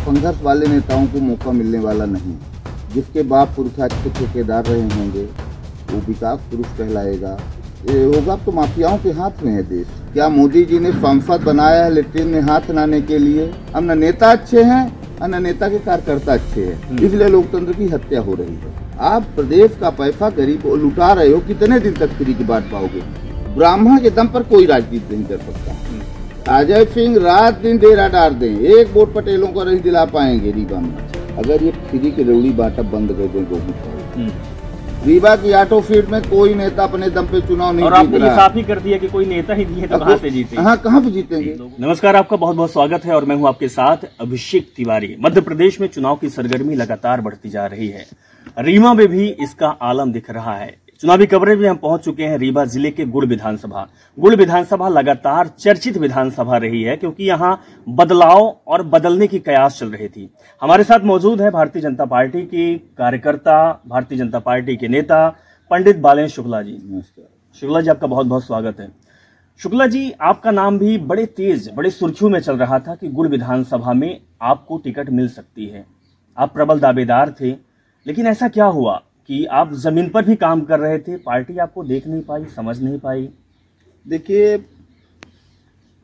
संघर्ष वाले नेताओं को मौका मिलने वाला नहीं। जिसके बाप पुरख अच्छे ठेकेदार रहे होंगे वो विकास पुरुष कहलाएगा। ये होगा तो माफियाओं के हाथ में है देश। क्या मोदी जी ने संसद बनाया है लेट्रिन में हाथ लाने के लिए? अब न नेता अच्छे हैं और न नेता के कार्यकर्ता अच्छे हैं, इसलिए लोकतंत्र की हत्या हो रही है। आप प्रदेश का पैसा गरीब को लुटा रहे हो, कितने दिन तक फ्री की बात पाओगे? ब्राह्मण के दम पर कोई राजनीति नहीं कर सकता। अजय सिंह रात दिन डेरा डाल दें, एक वोट पटेलों को नहीं दिला पाएंगे रीवा में। अगर ये फ्री की रेवड़ी बांटा बंद कर दें तो रीवा की ऑटो फील्ड में कोई नेता अपने दम पे चुनाव नहीं और आपने ये साफ ही कर दिया कि कोई नेता ही दिए तो कहाँ से जीते? हाँ, कहाँ पे जीतेंगे? नमस्कार, आपका बहुत बहुत स्वागत है और मैं हूं आपके साथ अभिषेक तिवारी। मध्य प्रदेश में चुनाव की सरगर्मी लगातार बढ़ती जा रही है। रीवा में भी इसका आलम दिख रहा है। चुनावी कवरेज में हम पहुंच चुके हैं रीवा जिले के गुड़ विधानसभा। गुड़ विधानसभा लगातार चर्चित विधानसभा रही है क्योंकि यहां बदलाव और बदलने की कयास चल रही थी। हमारे साथ मौजूद है भारतीय जनता पार्टी की कार्यकर्ता, भारतीय जनता पार्टी के नेता पंडित बालेन्द्र शुक्ला जी। शुक्ला जी, आपका बहुत बहुत स्वागत है। शुक्ला जी, आपका नाम भी बड़े सुर्खियों में चल रहा था कि गुड़ विधानसभा में आपको टिकट मिल सकती है। आप प्रबल दावेदार थे, लेकिन ऐसा क्या हुआ कि आप जमीन पर भी काम कर रहे थे, पार्टी आपको देख नहीं पाई, समझ नहीं पाई? देखिए,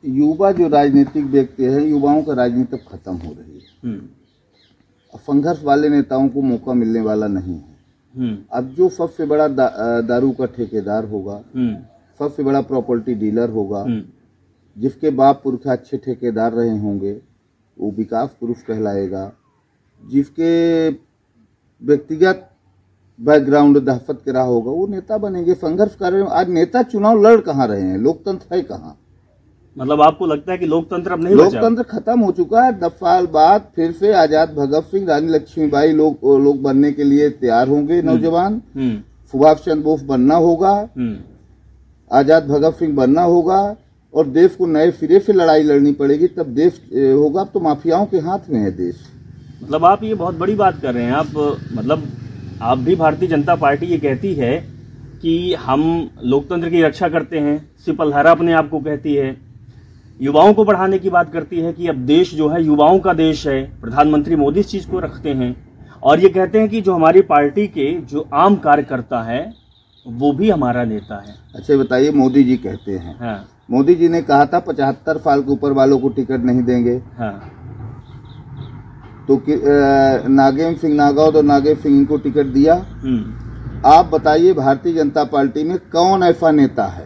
युवा जो राजनीतिक व्यक्ति है, युवाओं का राजनीति अब खत्म हो रही है। संघर्ष वाले नेताओं को मौका मिलने वाला नहीं है। अब जो सबसे बड़ा दारू का ठेकेदार होगा, सबसे बड़ा प्रॉपर्टी डीलर होगा, जिसके बाप पुरख अच्छे ठेकेदार रहे होंगे वो विकास पुरुष कहलाएगा। जिसके व्यक्तिगत बैकग्राउंड दहशत के रहा होगा वो नेता बनेंगे। संघर्ष कर रहे हैं। आज नेता चुनाव लड़ कहाँ रहे हैं? लोकतंत्र है कहाँ? मतलब आपको लगता है कि लोकतंत्र अब नहीं बचा? लोकतंत्र खत्म हो चुका है। 10 साल बाद फिर से आजाद भगत सिंह, रानी लक्ष्मीबाई लोग बनने के लिए तैयार होंगे। नौजवान सुभाष चंद्र बोस बनना होगा, आजाद भगत सिंह बनना होगा और देश को नए सिरे से लड़ाई लड़नी पड़ेगी, तब देश होगा। अब तो माफियाओं के हाथ में है देश। मतलब आप ये बहुत बड़ी बात कर रहे हैं। आप भी भारतीय जनता पार्टी ये कहती है कि हम लोकतंत्र की रक्षा करते हैं, सिपलहरा अपने आप को कहती है, युवाओं को बढ़ाने की बात करती है कि अब देश जो है युवाओं का देश है। प्रधानमंत्री मोदी इस चीज को रखते हैं और ये कहते हैं कि जो हमारी पार्टी के जो आम कार्यकर्ता है वो भी हमारा नेता है। अच्छा बताइए, मोदी जी कहते हैं। हाँ। मोदी जी ने कहा था 75 साल के ऊपर वालों को टिकट नहीं देंगे। हाँ। तो नागेंद्र सिंह नागौद और नागेंद्र सिंह को टिकट दिया। आप बताइए, भारतीय जनता पार्टी में कौन ऐसा नेता है?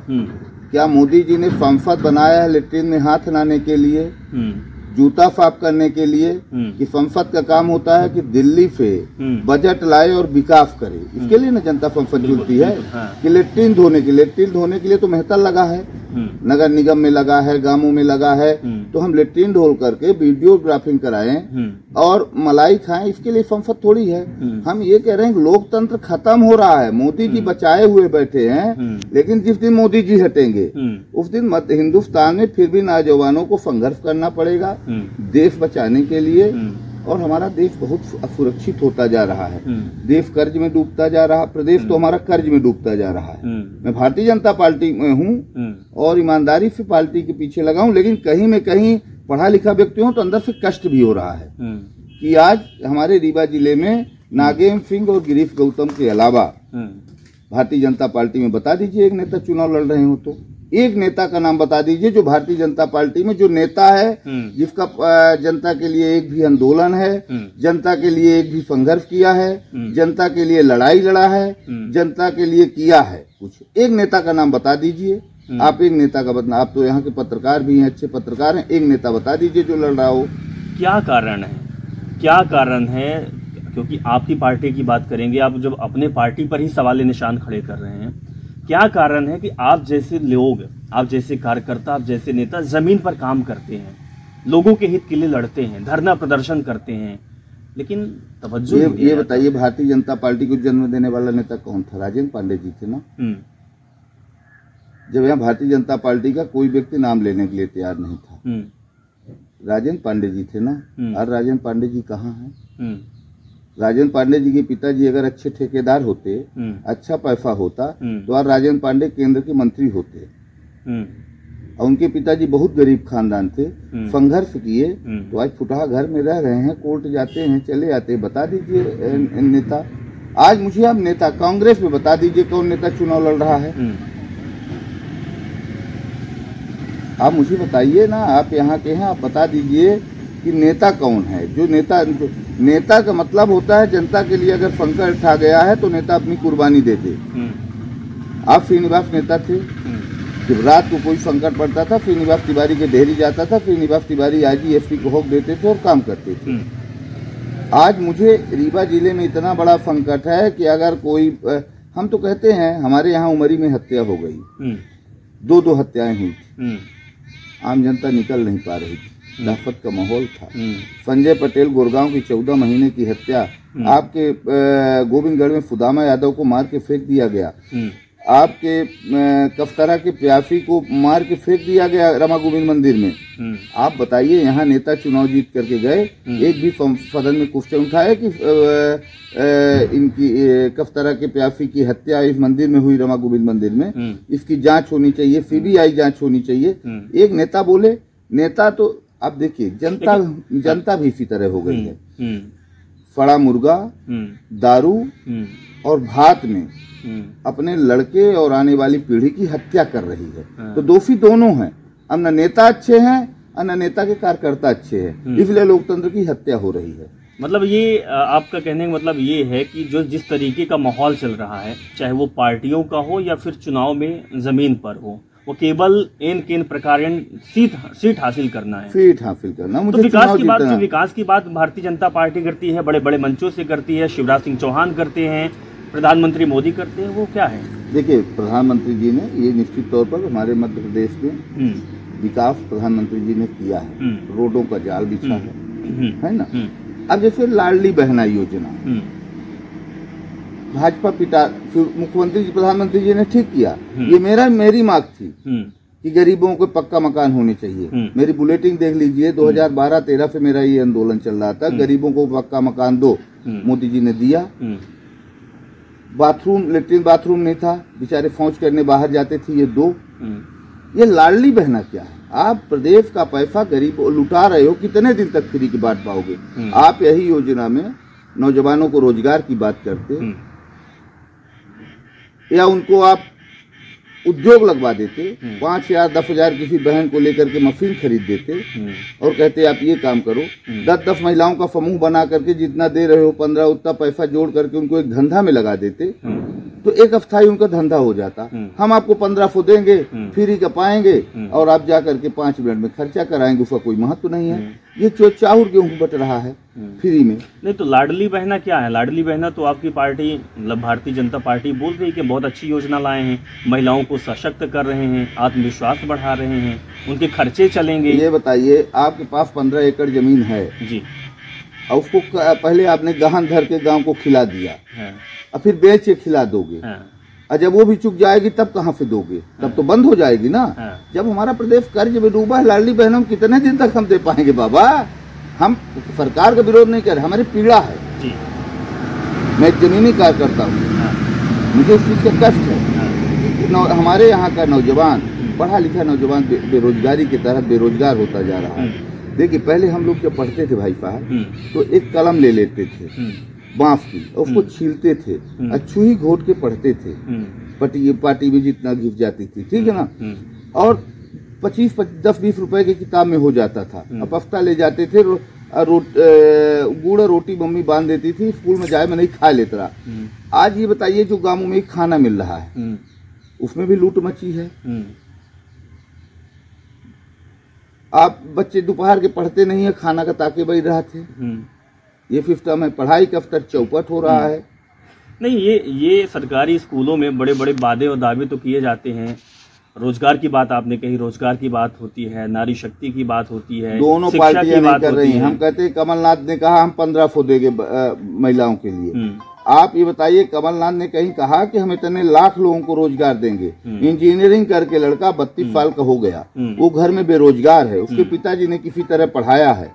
क्या मोदी जी ने संसद बनाया है लेट्रिन में हाथ लाने के लिए, जूता साफ करने के लिए? कि संसद का काम होता है कि दिल्ली से बजट लाए और विकास करे। इसके लिए ना जनता संसद जुड़ती है। कि लेट्रिन धोने के लिए तो मेहतर लगा है, नगर निगम में लगा है, गांवों में लगा है। तो हम लेट्रिन ढोल करके वीडियोग्राफिंग कराएं और मलाई खाएं, इसके लिए संसद थोड़ी है। हम ये कह रहे हैं कि लोकतंत्र खत्म हो रहा है। मोदी जी बचाए हुए बैठे हैं, लेकिन जिस दिन मोदी जी हटेंगे उस दिन हिंदुस्तान में फिर भी नौजवानों को संघर्ष करना पड़ेगा देश बचाने के लिए। और हमारा देश बहुत असुरक्षित होता जा रहा है। देश कर्ज में डूबता जा रहा, प्रदेश तो हमारा कर्ज में डूबता जा रहा है। मैं भारतीय जनता पार्टी में हूँ और ईमानदारी से पार्टी के पीछे लगा हूँ, लेकिन कहीं में कहीं पढ़ा लिखा व्यक्ति हूँ तो अंदर से कष्ट भी हो रहा है कि आज हमारे रीवा जिले में नागेंद्र सिंह और गिरीश गौतम के अलावा भारतीय जनता पार्टी में बता दीजिए एक नेता चुनाव लड़ रहे हो तो एक नेता का नाम बता दीजिए जो भारतीय जनता पार्टी में जो नेता है, जिसका जनता के लिए एक भी आंदोलन है, जनता के लिए एक भी संघर्ष किया है, जनता के लिए लड़ाई लड़ा है, जनता के लिए किया है कुछ। एक नेता का नाम बता दीजिए। आप एक नेता का बता, आप तो यहाँ के पत्रकार भी हैं, अच्छे पत्रकार हैं, एक नेता बता दीजिए जो लड़ रहा हो। क्या कारण है? क्या कारण है? क्योंकि आपकी पार्टी की बात करेंगे, आप जब अपने पार्टी पर ही सवाल निशान खड़े कर रहे हैं, क्या कारण है कि आप जैसे लोग, आप जैसे कार्यकर्ता, आप जैसे नेता जमीन पर काम करते हैं, लोगों के हित के लिए लड़ते हैं, धरना प्रदर्शन करते हैं, लेकिन तवज्जो ये बताइए, भारतीय जनता पार्टी को जन्म देने वाला नेता कौन था? राजेंद्र पांडे जी थे ना। जब यहाँ भारतीय जनता पार्टी का कोई व्यक्ति नाम लेने के लिए तैयार नहीं था, राजेंद्र पांडे जी थे ना। और राजेंद्र पांडे जी कहाँ हैं? राजेंद्र पांडे जी के पिताजी अगर अच्छे ठेकेदार होते, अच्छा पैसा होता, तो आज राजेंद्र पांडे केंद्र के मंत्री होते। और उनके पिताजी बहुत गरीब खानदान थे, संघर्ष किए तो आज फुटहा घर में रह रहे हैं, कोर्ट जाते हैं, चले आते हैं। बता दीजिए नेता, आज मुझे आप नेता कांग्रेस में बता दीजिए कौन नेता चुनाव लड़ रहा है। आप मुझे बताइए ना, आप यहाँ के हैं, आप बता दीजिए कि नेता कौन है। जो नेता का मतलब होता है जनता के लिए अगर संकट उठा गया है तो नेता अपनी कुर्बानी दे दे। आप श्रीनिवास नेता थे, जब रात को कोई संकट पड़ता था श्रीनिवास तिवारी के डेहरी जाता था, श्रीनिवास तिवारी IGSP को होक देते थे और काम करते थे। आज मुझे रीवा जिले में इतना बड़ा संकट है कि अगर कोई, हम तो कहते हैं हमारे यहाँ उमरी में हत्या हो गई, 2 हत्याएं हुई, आम जनता निकल नहीं पा रही थी, दहशत का माहौल था। संजय पटेल गुड़गांव की 14 महीने की हत्या, आपके गोविंदगढ़ में फुदामा यादव को मार के फेंक दिया गया, आपके कफ्तरा के प्यासी को मार के फेंक दिया गया रमा गोविंद मंदिर में। आप बताइए, यहाँ नेता चुनाव जीत करके गए, एक भी सदन में क्वेश्चन उठाया कि इनकी कफ्तरा के प्यासी की हत्या इस मंदिर में हुई, रमा गोविंद मंदिर में, इसकी जांच होनी चाहिए, CBI जांच होनी चाहिए। एक नेता बोले, नेता तो आप देखिए जनता भी इसी तरह हो गई है। फड़ा मुर्गा, दारू और भात में अपने लड़के और आने वाली पीढ़ी की हत्या कर रही है। तो दोषी दोनों हैं, अब न नेता अच्छे हैं और न नेता के कार्यकर्ता अच्छे हैं, इसलिए लोकतंत्र की हत्या हो रही है। मतलब ये आपका कहने का मतलब ये है कि जो जिस तरीके का माहौल चल रहा है, चाहे वो पार्टियों का हो या फिर चुनाव में जमीन पर हो, वो केवल इन प्रकार सीट हासिल करना है, सीट हासिल करना। मुझे तो विकास की बात भारतीय जनता पार्टी करती है, बड़े बड़े मंचों से करती है, शिवराज सिंह चौहान करते हैं, प्रधानमंत्री मोदी करते हैं, वो क्या है? देखिए, प्रधानमंत्री जी ने ये निश्चित तौर पर हमारे मध्य प्रदेश में विकास प्रधानमंत्री जी ने किया है, रोडों का जाल बिछा है ना। अब जैसे लाडली बहना योजना, भाजपा पिता मुख्यमंत्री जी प्रधानमंत्री जी ने ठीक किया, ये मेरी मांग थी कि गरीबों को पक्का मकान होने चाहिए। मेरी बुलेटिन देख लीजिए, 2012-13 से मेरा ये आंदोलन चल रहा था, गरीबों को पक्का मकान दो, मोदी जी ने दिया। बाथरूम, लेट्रिन बाथरूम नहीं था, बेचारे फौज करने बाहर जाते थे, ये दो। ये लाडली बहना क्या है? आप प्रदेश का पैसा गरीब लुटा रहे हो, कितने दिन तक फ्री की बात पाओगे? आप यही योजना में नौजवानों को रोजगार की बात करते, या उनको आप उद्योग लगवा देते, 5,000 10,000 किसी बहन को लेकर के मशीन खरीद देते और कहते आप ये काम करो, 10-10 महिलाओं का समूह बना करके जितना दे रहे हो 15 उतना पैसा जोड़ करके उनको एक धंधा में लगा देते, तो एक अस्थायी उनका धंधा हो जाता। हम आपको 1500 देंगे, फ्री का पाएंगे और आप जा करके 5 मिनट में खर्चा कराएंगे, उसका कोई महत्व नहीं है। ये चाउर गेहूं बट रहा है फ्री में। नहीं तो लाडली बहना क्या है? लाडली बहना तो आपकी पार्टी, मतलब भारतीय जनता पार्टी बोल रही है कि बहुत अच्छी योजना लाए हैं, महिलाओं को सशक्त कर रहे हैं, आत्मविश्वास बढ़ा रहे हैं, उनके खर्चे चलेंगे। ये बताइए, आपके पास 15 एकड़ जमीन है जी, और उसको पहले आपने गहन धर के गांव को खिला दिया और फिर बेच के खिला दोगे, और जब वो भी चुक जाएगी तब कहाँ से दोगे? तब तो बंद हो जाएगी ना। जब हमारा प्रदेश कर्ज में डूबा है, लाडली बहनों कितने दिन तक हम दे पाएंगे बाबा? हम सरकार का विरोध नहीं कर रहे, हमारी पीड़ा है जी। मैं जमीनी कार्यकर्ता हूँ, मुझे उस चीज का कष्ट है। हमारे यहाँ का नौजवान, पढ़ा लिखा नौजवान बेरोजगारी की तरह बेरोजगार होता जा रहा है। देखिए, पहले हम लोग जब पढ़ते थे भाई साहब, तो एक कलम ले लेते थे बांस की, उसको छीलते थे, अच्छी घोट के पढ़ते थे, पार्टी में जितना गिर जाती थी, ठीक है ना, और 25-10-20 रुपए की किताब में हो जाता था। अब हफ्ता ले जाते थे, गुड़ रोटी मम्मी बांध देती थी, स्कूल में जाए मैं नहीं खा लेता रहा। आज ये बताइए, जो गांवों में खाना मिल रहा है उसमें भी लूट मची है। आप बच्चे दोपहर के पढ़ते नहीं है, खाना का ताके बैठ रहे थे। ये सिस्टम है, पढ़ाई का स्तर चौपट हो रहा है। नहीं, ये सरकारी स्कूलों में बड़े बड़े वादे और दावे तो किए जाते हैं। रोजगार की बात आपने कही, रोजगार की बात होती है, नारी शक्ति की बात होती है, दोनों पार्टियां नहीं कर रही हैं। हम कहते हैं कमलनाथ ने कहा हम 1500 देंगे महिलाओं के लिए। आप ये बताइए, कमलनाथ ने कहीं कहा कि हम इतने लाख लोगों को रोजगार देंगे? इंजीनियरिंग करके लड़का 32 साल का हो गया, वो घर में बेरोजगार है, उसके पिताजी ने किसी तरह पढ़ाया है,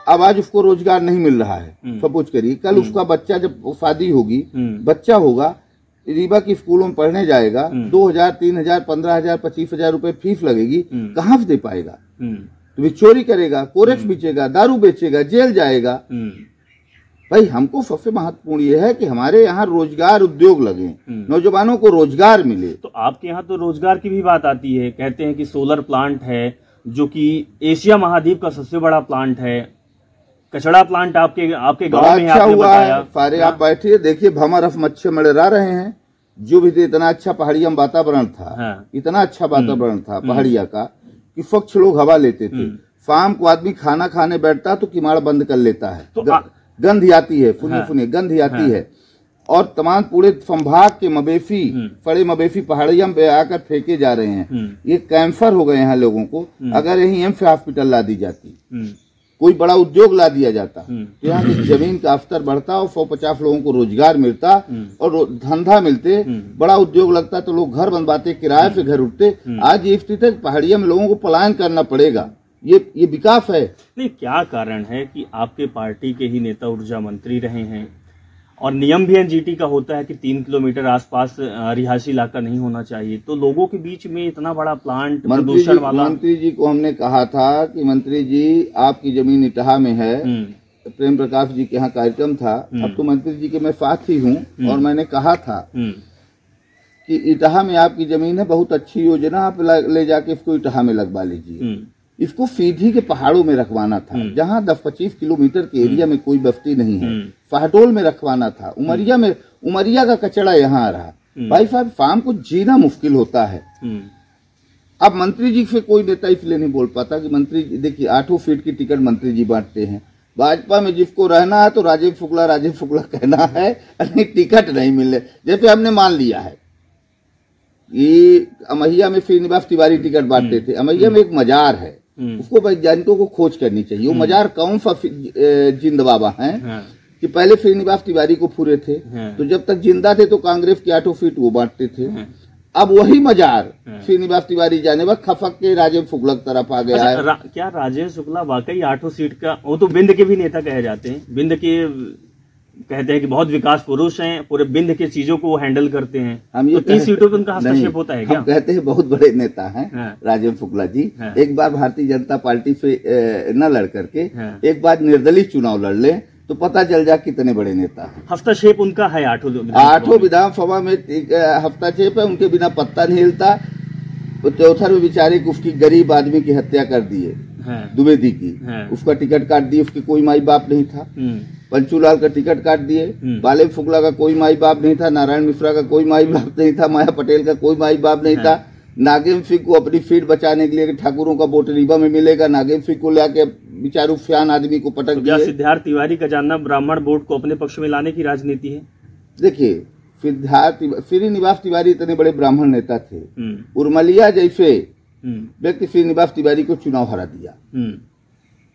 अब आज उसको रोजगार नहीं मिल रहा है। सपोज करिए कल उसका बच्चा, जब शादी होगी, बच्चा होगा, रीवा की स्कूलों में पढ़ने जाएगा, 2,000, 3,000, 15,000, 25,000 रुपए फीस लगेगी, कहाँ से दे पाएगा? तो भी चोरी करेगा, कोरेक्स बेचेगा, दारू बेचेगा, जेल जाएगा। भाई हमको सबसे महत्वपूर्ण ये है कि हमारे यहाँ रोजगार उद्योग लगे, नौजवानों को रोजगार मिले। तो आपके यहाँ तो रोजगार की भी बात आती है, कहते हैं कि सोलर प्लांट है जो कि एशिया महाद्वीप का सबसे बड़ा प्लांट है, कचड़ा प्लांट आपके गांव में अच्छा आपने हुआ बताया। है। सारे आप बैठिए देखिए, भमरफ मच्छर मड़रा रहे हैं। जो भी थे, इतना अच्छा पहाड़िया में वातावरण था, इतना अच्छा वातावरण था पहाड़िया का कि स्वच्छ लोग हवा लेते थे। शाम को आदमी खाना खाने बैठता तो किमाड़ बंद कर लेता है, तो गंध आती है, फुनी गंध आती है। और तमाम पूरे संभाग के मवेशी, बड़े मवेशी पहाड़िया में आकर फेंके जा रहे हैं। ये कैंसर हो गए हैं लोगों को। अगर यही एम्स हॉस्पिटल ला दी जाती, कोई बड़ा उद्योग ला दिया जाता, तो यहाँ की जमीन का स्तर बढ़ता और 150 लोगों को रोजगार मिलता और धंधा मिलते, बड़ा उद्योग लगता तो लोग घर बनवाते, किराए पे घर उठते। आज ये स्थिति है पहाड़िया में लोगों को पलायन करना पड़ेगा। ये विकास है। नहीं, क्या कारण है कि आपके पार्टी के ही नेता ऊर्जा मंत्री रहे हैं और नियम भी एनजीटी का होता है कि 3 किलोमीटर आसपास रिहायशी इलाका नहीं होना चाहिए, तो लोगों के बीच में इतना बड़ा प्लांट प्रदूषण वाला। मंत्री जी को हमने कहा था कि मंत्री जी आपकी जमीन इटाहा में है, प्रेम प्रकाश जी के यहाँ कार्यक्रम था। अब तो मंत्री जी के मैं साथ ही हूँ और मैंने कहा था कि इटाहा में आपकी जमीन है, बहुत अच्छी योजना, आप ले जाके इसको इटाहा में लगवा लीजिए। इसको सीधी के पहाड़ों में रखवाना था, जहाँ 10-25 किलोमीटर के एरिया में कोई बस्ती नहीं है, शहडोल में रखवाना था। उमरिया में, उमरिया का कचरा यहाँ आ रहा। भाई साहब, शाम को जीना मुश्किल होता है। अब मंत्री जी से कोई नेता इसलिए नहीं बोल पाता कि मंत्री जी देखिए 8 फीट की टिकट मंत्री जी बांटते हैं। भाजपा में जिसको रहना है तो राजीव शुक्ला कहना है, नहीं टिकट नहीं मिले। जैसे हमने मान लिया है कि अमैया में श्रीनिवास तिवारी टिकट बांटते थे। अमैया में एक मजार है, उसको वैज्ञानिकों को खोज करनी चाहिए। वो मजार कौन सा जिंद बाबा है कि पहले श्रीनिवास तिवारी को फूरे थे, तो जब तक जिंदा थे तो कांग्रेस की 8 फीट वो बांटते थे। अब वही मजार श्रीनिवास तिवारी जाने वक्त खफक के राजेंद्र शुक्ला की तरफ आ गया है। क्या राजेंद्र शुक्ला वाकई 8 सीट का, वो तो बिंद के भी नेता कहे जाते हैं, बिंद के कहते हैं कि बहुत विकास पुरुष हैं, पूरे बिंद के चीजों को हैंडल करते हैं। हम ये तो 30 सीटों पे उनका हस्तक्षेप होता है क्या? हम कहते हैं बहुत बड़े नेता हैं राजेंद्र शुक्ला जी। एक बार भारतीय जनता पार्टी से न लड़ करके एक बार निर्दलीय चुनाव लड़ ले तो पता चल जाए कितने बड़े नेता हैं। हस्तक्षेप उनका है 8 विधानसभा में हस्तक्षेप है, उनके बिना पत्ता नहीं हिलता। चौथर में बेचारे उसकी गरीब आदमी की हत्या कर दिए, द्विवेदी की, उसका टिकट काट दिए, उसके कोई माई बाप नहीं था। पंचूलाल का टिकट काट दिए, बालेव शुक्ला का कोई माई बाप नहीं था, नारायण मिश्रा का कोई माई बाप नहीं था, माया पटेल का कोई माई बाप नहीं था। नागेंद्र सिंह को अपनी सीट बचाने के लिए ठाकुरों का वोट रीवा में मिलेगा, नागेंद्र सिंह को लेके बेचारू फ्यान आदमी को पटक दिया। सिद्धार्थ तिवारी का जानना ब्राह्मण वोट को अपने पक्ष में लाने की राजनीति है। देखिए, श्रीनिवास तिवारी इतने बड़े ब्राह्मण नेता थे, उर्मलिया जैसे व्यक्ति श्रीनिवास तिवारी को चुनाव हरा दिया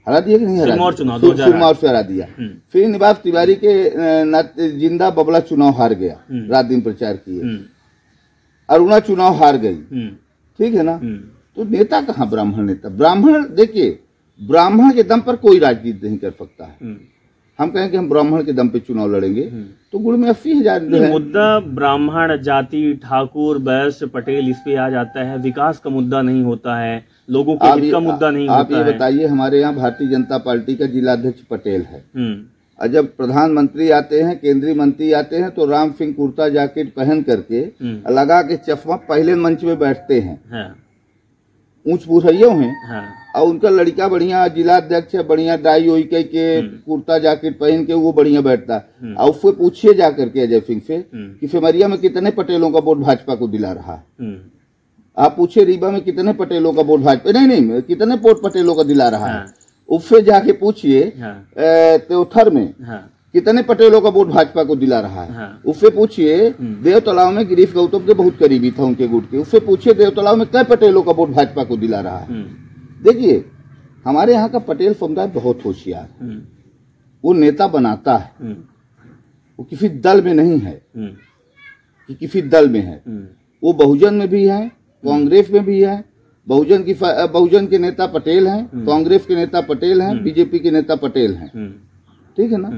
कि नहीं हरा? सिरमौर से हरा दिया। श्रीनिवास तिवारी के जिंदा बबला चुनाव हार गया, रात दिन प्रचार किए, अरुणा चुनाव हार गई, ठीक है ना? तो नेता कहाँ ब्राह्मण नेता? ब्राह्मण देखिए, ब्राह्मण के दम पर कोई राजनीति नहीं कर सकता है। हम कहें कि हम ब्राह्मण के दम पे चुनाव लड़ेंगे तो गुड़ में 80,000 मुद्दा ब्राह्मण जाति, ठाकुर, वैश्य, पटेल, इस पे आ जाता है। विकास का मुद्दा नहीं होता है, लोगों के हित का मुद्दा नहीं होता है। आप ये बताइए, हमारे यहाँ भारतीय जनता पार्टी का जिलाध्यक्ष पटेल है, और जब प्रधानमंत्री आते हैं, केंद्रीय मंत्री आते हैं तो राम सिंह कुर्ता जैकेट पहन करके लगा के चश्मा पहले मंच में बैठते हैं, ऊंच पूछइयों हैं, और उनका लड़का बढ़िया जिलाध्यक्ष है, बढ़िया डाई ओई के कुर्ता जैकेट पहन के वो बढ़िया बैठता है। और उससे पूछिए जाकर के अजय सिंह से कि सिमरिया में कितने पटेलों का वोट भाजपा को दिला रहा है। आप पूछिए रीवा में कितने पटेलों का वोट भाजपा, नहीं कितने वोट पटेलों का दिला रहा है। उससे जाके पूछिए त्योथर में कितने पटेलों का वोट भाजपा को दिला रहा है। उससे पूछिए देव तालाब में गिरीश गौतम के बहुत करीबी था उनके गुट के, उससे पूछिए देव तालाब में कई पटेलों का वोट भाजपा को दिला रहा है। देखिए, हमारे यहाँ का पटेल समुदाय बहुत होशियार है, वो नेता बनाता है, वो किसी दल में नहीं है कि किसी दल में है। वो बहुजन में भी है, कांग्रेस में भी है। बहुजन के नेता पटेल हैं, कांग्रेस के नेता पटेल हैं, बीजेपी के नेता पटेल हैं, ठीक है ना?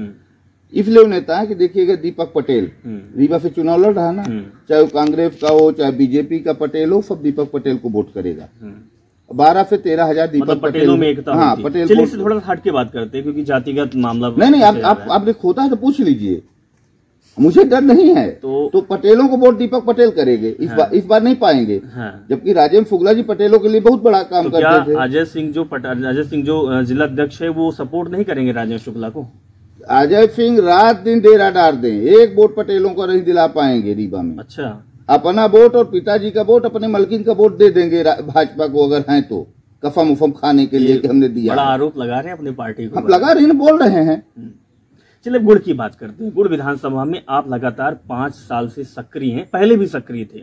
इसलिए वो नेता है कि देखिएगा दीपक पटेल रीवा से चुनाव लड़ रहा ना, चाहे वो कांग्रेस का हो चाहे बीजेपी का पटेल हो, सब दीपक पटेल को वोट करेगा। 12 से 13,000 दीपक मतलब पटेलों में एकता हाँ होती है। पटेल। चलिए इससे थोड़ा सा हट के बात करते हैं, क्योंकि जातिगत मामला नहीं आपने खोता है तो पूछ लीजिए, मुझे डर नहीं है। तो पटेलों को वोट दीपक पटेल करेंगे इस बार नहीं पाएंगे। जबकि राजेंद्र शुक्ला जी पटेलों के लिए बहुत बड़ा काम करते थे। अजय सिंह जो जिला अध्यक्ष है वो सपोर्ट नहीं करेंगे राजेंद्र शुक्ला को? अजय सिंह रात दिन डेरा डाल दें, एक वोट पटेलों को नहीं दिला पाएंगे रीवा में। अच्छा, अपना वोट और पिताजी का वोट, अपने मलकिन का वोट दे देंगे भाजपा को अगर हैं तो, कफम उफम खाने के लिए कि हमने दिया। बड़ा आरोप लगा रहे हैं अपनी पार्टी को। हम लगा रहे हैं, बोल रहे हैं। चलिए गुड़ की बात करते हैं। गुड़ विधानसभा में आप लगातार 5 साल से सक्रिय हैं, पहले भी सक्रिय थे।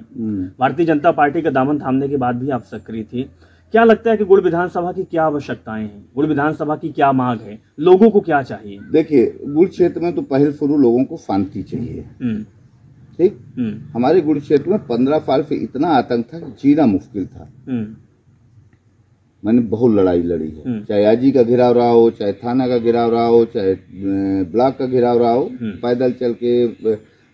भारतीय जनता पार्टी का दामन थामने के बाद भी आप सक्रिय थे। क्या लगता है कि गुड़ विधानसभा की क्या आवश्यकताएं हैं? गुड़ विधानसभा की क्या मांग है? लोगों को क्या चाहिए? देखिए, गुड़ क्षेत्र में तो पहले शुरू लोगों को शांति चाहिए। ठीक, हमारे गुड़ क्षेत्र में 15 साल से इतना आतंक था कि जीना मुश्किल था। मैंने बहुत लड़ाई लड़ी है, चाहे आजी का घिराव रहा हो, चाहे थाना का घिराव रहा हो, चाहे ब्लॉक का घिराव रहा हो, पैदल चल के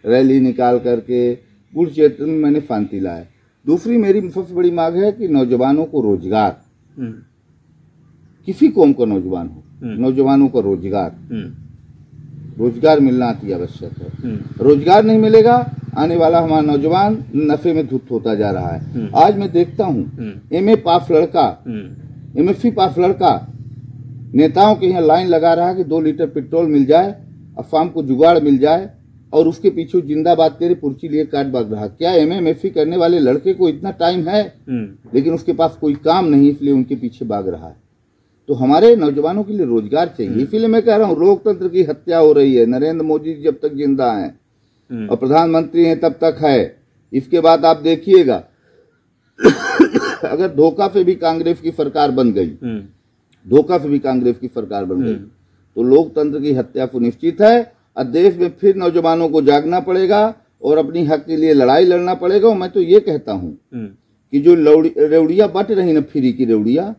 रैली निकाल करके गुड़ क्षेत्र में मैंने शांति लाया। दूसरी मेरी सबसे बड़ी मांग है कि नौजवानों को रोजगार, किसी कौम का नौजवान हो, नौजवानों को रोजगार मिलना अति आवश्यक है। रोजगार नहीं मिलेगा, आने वाला हमारा नौजवान नशे में धुत होता जा रहा है। आज मैं देखता हूँ MA पास लड़का, MSc पास लड़का नेताओं के यहाँ लाइन लगा रहा है कि 2 लीटर पेट्रोल मिल जाए, अफवाम को जुगाड़ मिल जाए, और उसके पीछे जिंदाबाद तेरे पुर्ची लिए काट भाग रहा। क्या MA MSc करने वाले लड़के को इतना टाइम है? लेकिन उसके पास कोई काम नहीं, इसलिए उनके पीछे भाग रहा है। तो हमारे नौजवानों के लिए रोजगार चाहिए। इसीलिए मैं कह रहा हूँ, लोकतंत्र की हत्या हो रही है। नरेंद्र मोदी जब तक जिंदा हैं और प्रधानमंत्री हैं तब तक है। इसके बाद आप देखिएगा अगर धोखा से भी कांग्रेस की सरकार बन गई, धोखा से भी कांग्रेस की सरकार बन गई, तो लोकतंत्र की हत्या सुनिश्चित है। और देश में फिर नौजवानों को जागना पड़ेगा और अपनी हक के लिए लड़ाई लड़ना पड़ेगा। और मैं तो ये कहता हूँ कि जो रेवड़ियां बट रही ना, फ्री की रेवड़ियां,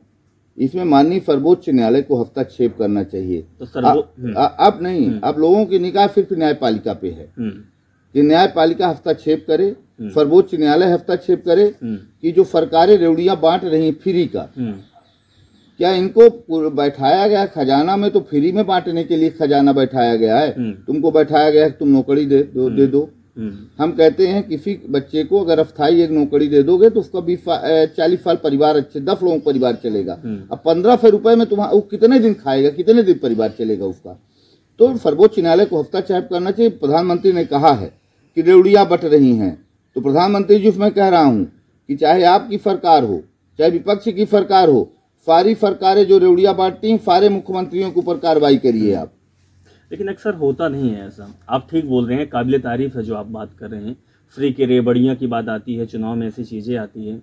इसमें माननीय सर्वोच्च न्यायालय को हस्तक्षेप करना चाहिए। तो अब नहीं, अब लोगों की निगाह सिर्फ न्यायपालिका पे है कि न्यायपालिका हस्तक्षेप करे, सर्वोच्च न्यायालय हस्तक्षेप करे कि जो सरकारें रेवड़ियां बांट रही हैं फ्री का, क्या इनको बैठाया गया खजाना में? तो फ्री में बांटने के लिए खजाना बैठाया गया है। तुमको बैठाया गया है तुम नौकरी दे दो। हम कहते हैं किसी बच्चे को अगर अस्थायी एक नौकरी दे दोगे तो उसका 40 साल परिवार, अच्छे 10 लोगों का परिवार चलेगा। अब 1500 रुपए में तुम्हारा कितने दिन खाएगा, कितने दिन परिवार चलेगा उसका? तो सर्वोच्च न्यायालय को हस्तक्षेप करना चाहिए। प्रधानमंत्री ने कहा है कि रेवड़ियां बट रही हैं, तो प्रधानमंत्री जी मैं कह रहा हूं कि चाहे आपकी सरकार हो चाहे विपक्ष की सरकार हो, सारी सरकारें जो रेवड़ियां बांटती हैं, सारे मुख्यमंत्रियों के ऊपर कार्रवाई करिए आप। लेकिन अक्सर होता नहीं है ऐसा। आप ठीक बोल रहे हैं, काबिले तारीफ है जो आप बात कर रहे हैं। फ्री के रेवड़ियां की बात आती है, चुनाव में ऐसी चीजें आती है,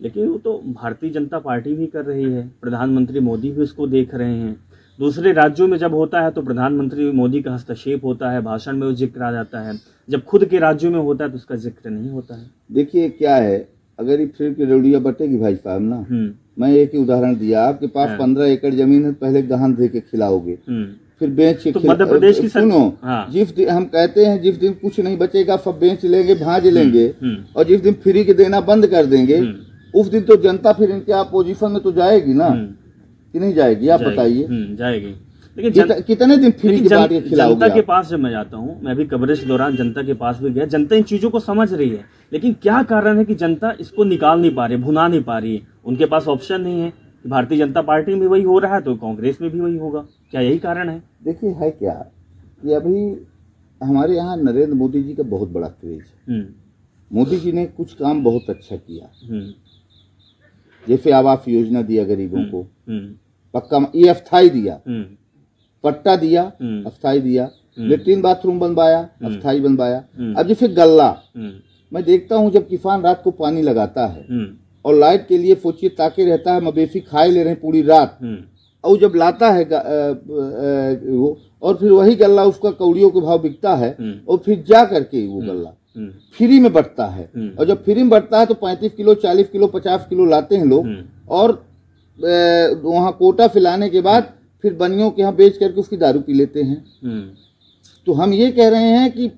लेकिन वो तो भारतीय जनता पार्टी भी कर रही है, प्रधानमंत्री मोदी भी उसको देख रहे हैं। दूसरे राज्यों में जब होता है तो प्रधानमंत्री मोदी का हस्तक्षेप होता है, भाषण में वो जिक्र आ जाता है। जब खुद के राज्यों में होता है तो उसका जिक्र नहीं होता है। देखिए क्या है, अगर ये फ्री की रेवड़ियां बटेगी भाई साहब ना, मैं एक ही उदाहरण दिया, आपके पास 15 एकड़ जमीन है, पहले गहन दे के खिलाओगे, फिर बेच के तो मध्य प्रदेश की सुनो, जिस दिन हम कहते हैं जिस दिन कुछ नहीं बचेगा सब बेच लेंगे, भाज लेंगे, और जिस दिन फ्री के देना बंद कर देंगे उस दिन तो जनता फिर इनके अपोजिशन में तो जाएगी ना, कि नहीं जाएगी? आप बताइए। जाएगी। लेकिन कितने दिन फ्री की बात खिलाओगे? जनता के पास जब मैं जाता हूँ, मैं भी कवरेज के दौरान जनता के पास भी गया, जनता इन चीजों को समझ रही है, लेकिन क्या कारण है कि जनता इसको निकाल नहीं पा रही, भुना नहीं पा रही है? उनके पास ऑप्शन नहीं है। भारतीय जनता पार्टी में वही हो रहा है तो कांग्रेस में भी वही होगा। क्या यही कारण है? देखिए है क्या कि अभी हमारे यहाँ नरेंद्र मोदी जी का बहुत बड़ा क्रेज है। मोदी जी ने कुछ काम बहुत अच्छा किया, जैसे आवास योजना दिया गरीबों को, पक्का ये अस्थाई दिया, पट्टा दिया अस्थाई दिया, लेट्रिन बाथरूम बनवाया अस्थाई बनवाया। अब जैसे गल्ला, मैं देखता हूँ जब किसान रात को पानी लगाता है और लाइट के लिए सोचिए ताके रहता है, मवेशी खाए ले रहे पूरी रात, और जब लाता है वो, और फिर वही गल्ला उसका कौड़ियों के भाव बिकता है, और फिर जा करके वो गल्ला फ्री में बंटता है। और जब फ्री में बंटता है तो 35 किलो 40 किलो 50 किलो लाते हैं लोग, और वहाँ कोटा फिलाने के बाद फिर बनियों के यहाँ बेच करके उसकी दारू पी लेते हैं। तो हम ये कह रहे हैं कि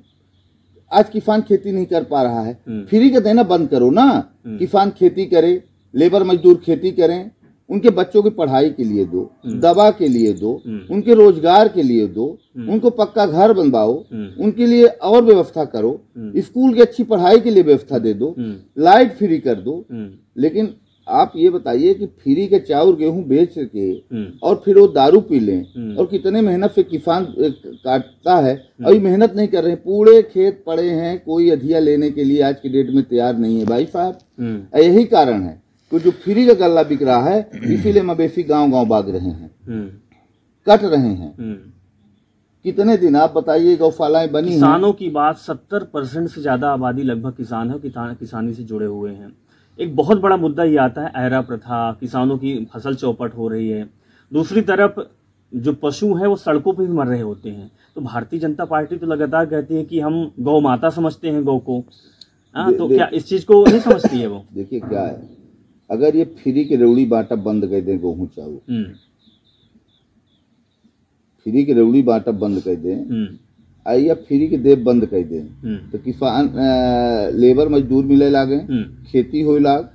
आज किसान खेती नहीं कर पा रहा है, फ्री का देना बंद करो ना। किसान खेती करे, लेबर मजदूर खेती करें, उनके बच्चों की पढ़ाई के लिए दो, दवा के लिए दो, उनके रोजगार के लिए दो, उनको पक्का घर बनवाओ, उनके लिए और व्यवस्था करो, स्कूल की अच्छी पढ़ाई के लिए व्यवस्था दे दो, लाइट फ्री कर दो। लेकिन आप ये बताइए कि फ्री के चाउर गेहूं बेच के और फिर वो दारू पी लें, और कितने मेहनत से किसान काटता है, अभी मेहनत नहीं कर रहे हैं, पूरे खेत पड़े हैं, कोई अधिया लेने के लिए आज की डेट में तैयार नहीं है भाई साहब। यही कारण है तो जो फ्री का गल्ला बिक रहा है, इसीलिए मवेशी गांव गांव भाग रहे हैं, कट रहे हैं। कितने दिन आप बताइए गौशालाएं बनी हैं। किसानों की बात, 70% से ज्यादा आबादी लगभग किसान है, किसानी से जुड़े हुए हैं। एक बहुत बड़ा मुद्दा ये आता है ऐरा प्रथा, किसानों की फसल चौपट हो रही है। दूसरी तरफ जो पशु हैं वो सड़कों पे भी मर रहे होते हैं। तो भारतीय जनता पार्टी तो लगातार कहती है कि हम गौ माता समझते हैं गौ को। तो क्या इस चीज को नहीं समझती है वो? देखिए क्या है, अगर ये फ्री के रेवड़ी बांटा बंद कर दें, गेहूं चावल फ्री के रेवड़ी बांटा बंद कर दें, या फ्री के देव बंद कर दें, तो किसान लेबर मजदूर मिले लागे, खेती हो लाग,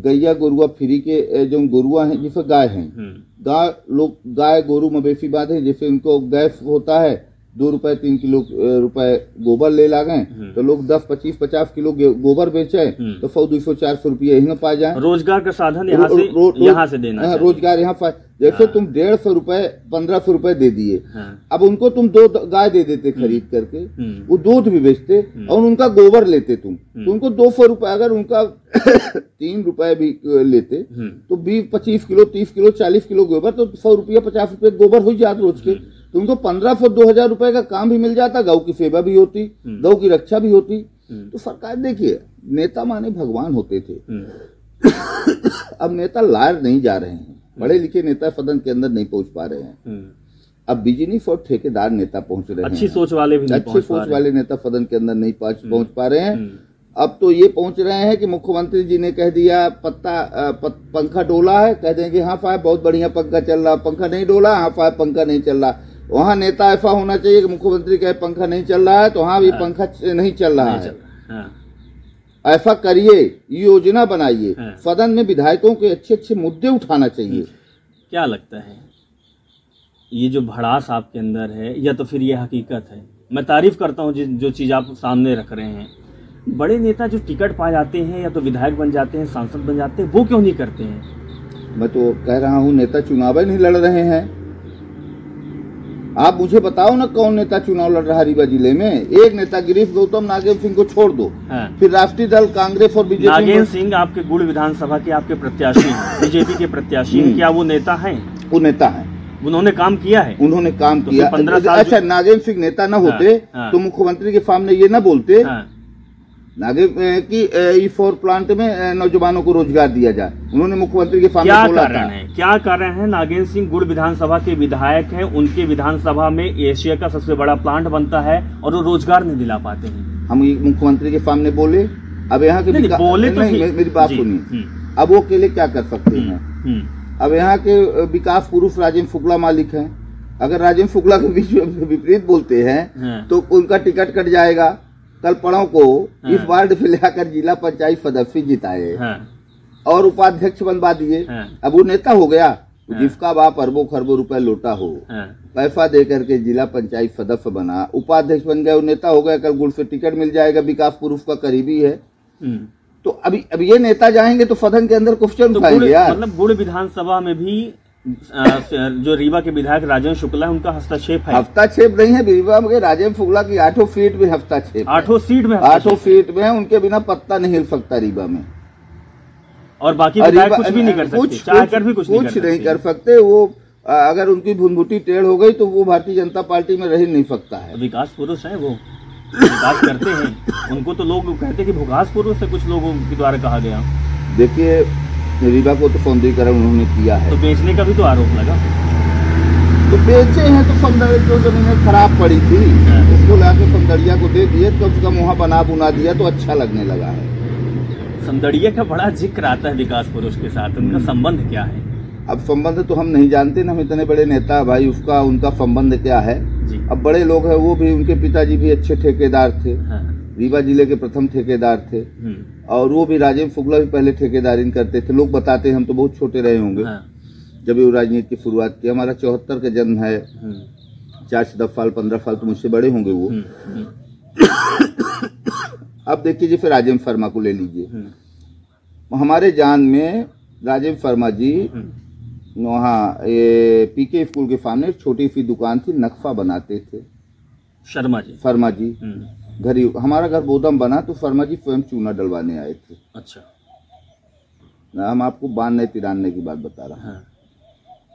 गैया गोरुआ फ्री के जो गोरुआ हैं, जैसे गाय हैं, गाय गोरु मवेशी बांधे, जैसे उनको गैस होता है, 2 रुपए 3 किलो रुपए गोबर ले लागे, तो लोग 10 25 50 किलो गोबर बेचे, तो 100 200 400 रुपये यही में पा जाए। रोजगार का साधन यहाँ से देना, रोजगार यहाँ जैसे तुम 150 रुपए 1500 रुपए दे दिए, अब उनको तुम 2 गाय दे देते खरीद करके, वो दूध भी बेचते और उनका गोबर लेते तुम, तो उनको 200 रुपए, अगर उनका 3 रुपए भी लेते तो 20 25 किलो 30 किलो 40 किलो गोबर, तो 100 रुपया 50 रुपए गोबर हो जाते रोज के, तो उनको 1500 2000 रुपए का काम भी मिल जाता, गौ की सेवा भी होती, गौ की रक्षा भी होती। तो सरकार देखिए, नेता माने भगवान होते थे, अब नेता लायर नहीं जा रहे हैं, पढ़े लिखे नेता सदन के अंदर नहीं पहुंच पा रहे हैं, अब बिजनेस और ठेकेदार नेता पहुंच रहे हैं, अच्छी सोच वाले भी नहीं, अच्छी सोच वाले नेता सदन के अंदर नहीं पहुंच पा रहे हैं। अब तो ये पहुंच रहे हैं कि मुख्यमंत्री जी ने कह दिया पंखा डोला है, कह देंगे हाँ साहब बहुत बढ़िया पंखा चल रहा, पंखा नहीं डोला, हाँ साहब पंखा नहीं चल रहा। वहाँ नेता ऐसा होना चाहिए कि मुख्यमंत्री कहे पंखा नहीं चल रहा है, तो हाँ ये पंखा नहीं चल रहा है, ऐसा करिए, योजना बनाइए, सदन में विधायकों के अच्छे अच्छे मुद्दे उठाना चाहिए। क्या लगता है ये जो भड़ास आपके अंदर है, या तो फिर ये हकीकत है? मैं तारीफ करता हूँ जो चीज आप सामने रख रहे हैं। बड़े नेता जो टिकट पा जाते हैं या तो विधायक बन जाते हैं, सांसद बन जाते हैं, वो क्यों नहीं करते हैं? मैं तो कह रहा हूँ नेता चुनाव नहीं लड़ रहे हैं। आप मुझे बताओ ना कौन नेता चुनाव लड़ रहा है रीवा जिले में? एक नेता गिरीश गौतम नागेंद्र सिंह को छोड़ दो, फिर राष्ट्रीय दल कांग्रेस और बीजेपी। नागेंद्र सिंह आपके गुड़ विधानसभा के आपके प्रत्याशी हैं, बीजेपी के प्रत्याशी हैं, क्या वो नेता हैं? वो नेता हैं, उन्होंने काम किया है, उन्होंने काम किया। 15 साल। अच्छा, नागेंद्र सिंह नेता न होते तो मुख्यमंत्री के सामने ये न बोलते नागेंद्र की E4 प्लांट में नौजवानों को रोजगार दिया जाए, उन्होंने मुख्यमंत्री के सामने बोला था। क्या कर रहे हैं? नागेंद्र सिंह गुड़ विधानसभा के विधायक हैं, उनके विधानसभा में एशिया का सबसे बड़ा प्लांट बनता है और वो रोजगार नहीं दिला पाते हैं। हम मुख्यमंत्री के सामने बोले, अब यहाँ के बोले तो मेरी बात सुनिए, अब वो अकेले क्या कर सकते हैं? अब यहाँ के विकास पुरुष राजेंद्र शुक्ला मालिक हैं, अगर राजेंद्र शुक्ला के बीच विपरीत बोलते हैं तो उनका टिकट कट जाएगा। कल पड़ों को इस वार्ड से लेकर जिला पंचायत सदस्य जिताए और उपाध्यक्ष बनवा दिए। अब वो नेता हो गया, जिसका बाप अरबों खरबों रुपए लोटा हो, पैसा दे करके जिला पंचायत सदस्य बना, उपाध्यक्ष बन गया, वो नेता हो गया। कल गुड़ से टिकट मिल जाएगा, विकास पुरुष का करीबी है। तो अब ये नेता जाएंगे तो सदन के अंदर क्वेश्चन उठाएंगे यार। मतलब गुड़ विधानसभा में भी जो रीवा के विधायक राजेंद्र शुक्ला है, उनका हस्तक्षेप है। हस्तक्षेप नहीं है, रीवा में राजेंद्र शुक्ला की 8 सीट में हस्तक्षेप, 8 सीट में 8 सीट में है, उनके बिना पत्ता नहीं हिल सकता रीवा में। और बाकी विधायक कुछ भी नहीं कर सकते, चाहकर भी कुछ नहीं कर सकते। वो अगर उनकी भुनभुटी टेढ़ हो गई तो वो भारतीय जनता पार्टी में रह नहीं सकता है। विकास पुरुष है, वो विकास करते हैं, उनको तो लोग कहते हैं कि विकास पुरुष है, कुछ लोगों के द्वारा कहा गया। देखिए रीवा को तो सौंदर्यीकरण उन्होंने किया है, तो बेचने का भी तो आरोप लगा। तो बेचे हैं तो सौंदर्य जो जमीनें खराब पड़ी थी उसको लाके सौंदर्या को दे दिए, तो उसका मुँह बना बुना दिया तो अच्छा लगने लगा है। सौंदर्य का बड़ा जिक्र आता है विकास पुरुष के साथ, उनका संबंध क्या है? अब संबंध तो हम नहीं जानते ना, हम इतने बड़े नेता भाई, उसका उनका संबंध क्या है जी। अब बड़े लोग हैं, वो भी, उनके पिताजी भी अच्छे ठेकेदार थे, हाँ। रीवा जिले के प्रथम ठेकेदार थे, और वो भी राजेंद्र शुक्ला भी पहले ठेकेदारी करते थे। लोग बताते हैं, हम तो बहुत छोटे रहे होंगे जब वो राजनीति की शुरुआत की। हमारा 74 का जन्म है, 4 से 10 साल 15 साल तो मुझसे बड़े होंगे वो। अब देखिए जी, फिर राजेंद्र शर्मा को ले लीजिए। हमारे जान में राजेंद्र शर्मा जी वहाँ पीके स्कूल के सामने एक छोटी सी दुकान थी, नक्शा बनाते थे शर्मा जी। घर ही, हमारा घर बोदम बना तो शर्मा जी स्वयं चूना डलवाने आए थे। अच्छा। हम आपको 92-93 की बात बता रहा हूँ,